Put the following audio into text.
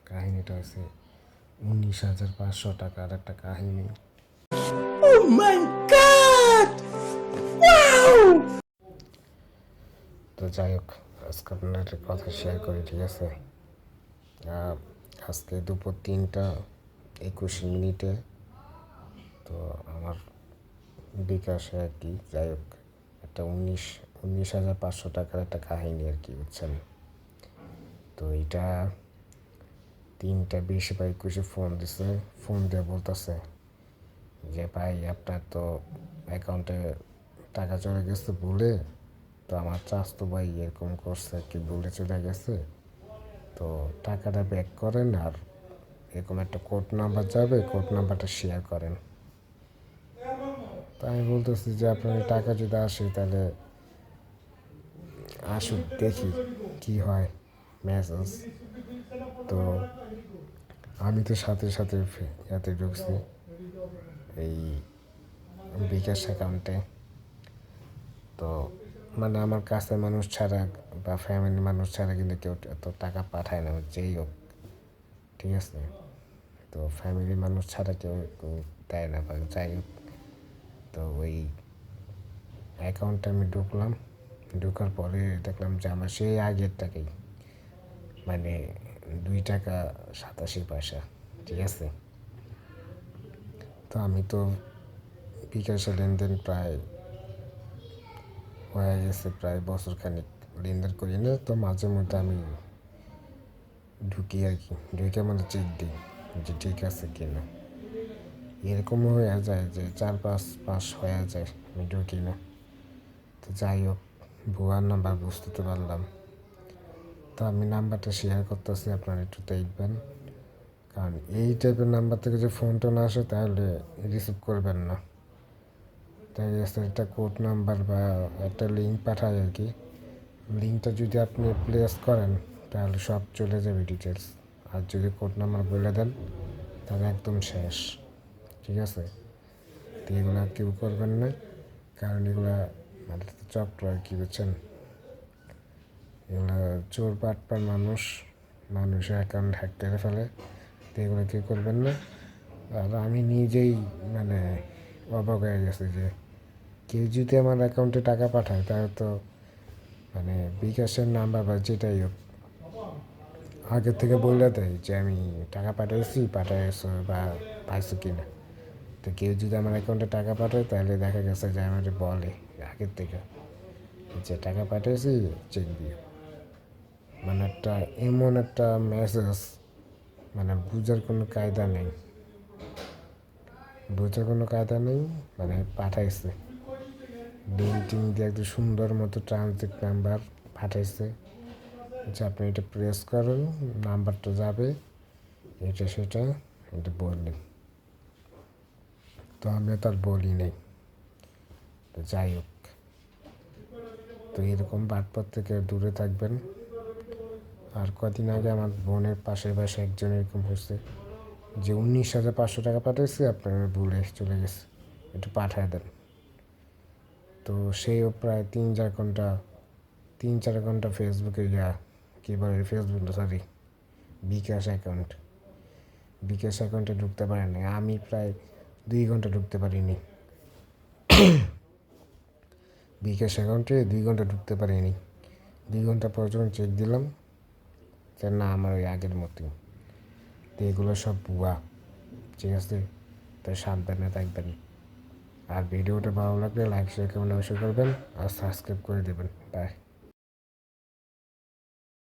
কাহিনীটা হচ্ছে 19,500 টাকার একটা কাহিনী। Oh my god! Wow! তো যাই হোক, আজকে আপনার একটা কথা শেয়ার করি, ঠিক আছে? আজকে দুপুর 3:21 তো আমার বিকাশে আর কি, যাই হোক, একটা 19,500 টাকার একটা কাহিনী আর কি, বুঝছেন? তো এটা 3:20 ফোন দিয়ে বলতেছে যে ভাই আপনার তো অ্যাকাউন্টে টাকা চলে গেছে ভুলে, তো আমার চাচাতো ভাই এরকম করছে কি, ভুলে চলে গেছে, তো টাকাটা ব্যাক করেন আর এরকম একটা কোড নাম্বার যাবে, কোড নাম্বারটা শেয়ার করেন। তো আমি বলতেছি যে আপনার টাকা যদি আসে তাহলে আসুক, দেখি কি হয় মেসেজ। তো আমি তো সাথে সাথে ইয়াতে ঢুকছি, এই বিকাশ অ্যাকাউন্টে। তো মানে আমার কাছে মানুষ ছাড়া বা ফ্যামিলির মানুষ ছাড়া কিন্তু কেউ এত টাকা পাঠায় না, যেই হোক, ঠিক আছে? তো ফ্যামিলির মানুষ ছাড়া কেউ দেয় না বা যাই হোক। তো ওই অ্যাকাউন্টে আমি ঢুকলাম, ঢোকার পরে দেখলাম যে আমার সেই আগের টাকাই, মানে 2 টাকা 87 পয়সা, ঠিক আছে? তো আমি তো বিকাশে লেনদেন প্রায় হয়ে গেছে, প্রায় বছর খানিক লেনদেন করি না, তো মাঝে মধ্যে আমি ঢুকি আর কি, ঢুকে মানে চেক দিই যে ঠিক আছে কিনা। এরকমও হয়ে যায় যে 4-5 মাস হয়ে যায় আমি ঢুকি না। তো যাই হোক, ভুয়ার নাম্বার বুঝতে পারলাম। তো আমি নাম্বারটা শেয়ার করতেছি, আপনারা একটু দেখবেন, কারণ এই টাইপের নাম্বার থেকে যে ফোনটা না আসে তাহলে রিসিভ করবেন না। তাই একটা কোড নাম্বার বা একটা লিঙ্ক পাঠায় আর কি, লিঙ্কটা যদি আপনি প্লেস করেন তাহলে সব চলে যাবে ডিটেলস। আর যদি কোড নাম্বার বলে দেন তাহলে একদম শেষ, ঠিক আছে? তো এগুলো কেউ করবেন না, কারণ এগুলা মানে চক্র আর কি, বুঝছেন? এগুলো চোর বাটপার মানুষের অ্যাকাউন্ট হ্যাক করে ফেলে, তো এগুলো কেউ করবেন না। আর আমি নিজেই মানে অবাক হয়ে গেছি যে কেউ যদি আমার অ্যাকাউন্টে টাকা পাঠায় তাহলে তো মানে বিকাশের নাম্বার বা যেটাই হোক আগের থেকে বলে দেয় যে আমি টাকা পাঠাইছো বা পাইছো কি না। তো কেউ যদি আমার অ্যাকাউন্টে টাকা পাঠায় তাহলে দেখা গেছে যে আমার বলে আগের থেকে যে টাকা পাঠিয়েছি, চেক দিয়ে, মানে একটা এমন একটা মেসেজ, মানে বুঝার কোনো কায়দা নেই, মানে পাঠাইছে লিঙ্ক টিঙ্ক দিয়ে একটু সুন্দর মতো ট্রানজিট নাম্বার পাঠাইছে যে আপনি এটা প্রেস করুন, নাম্বারটা যাবে, এটা সেটা এটা বললেন। তো আমি তার বলি নাই। তো যাই হোক, তো এরকম বাটপার থেকে দূরে থাকবেন। আর কদিন আগে আমার বোনের পাশের বাসায় একজন এরকম হচ্ছে যে 19,500 টাকা পাঠিয়েছি, আপনার ভুলে চলে গেছে, একটু পাঠায় দেন। তো সেও প্রায় 3-4 ঘন্টা ফেসবুকে কী বলে, ফেসবুক না, সরি, বিকাশ অ্যাকাউন্টে ঢুকতে পারে না। আমি প্রায় 2 ঘন্টা ঢুকতে পারিনি বিকাশ অ্যাকাউন্টে, 2 ঘন্টা ঢুকতে পারিনি। 2 ঘন্টা পর যখন চেক দিলাম যে না, আমার ওই আগের মতোই। তো এগুলো সব ভুয়া, ঠিক আছে? তাই সাবধানে থাকবেন। আর ভিডিওটা ভালো লাগলে লাইক শেয়ার কমেন্ট অবশ্যই করবেন আর সাবস্ক্রাইব করে দেবেন। বাই।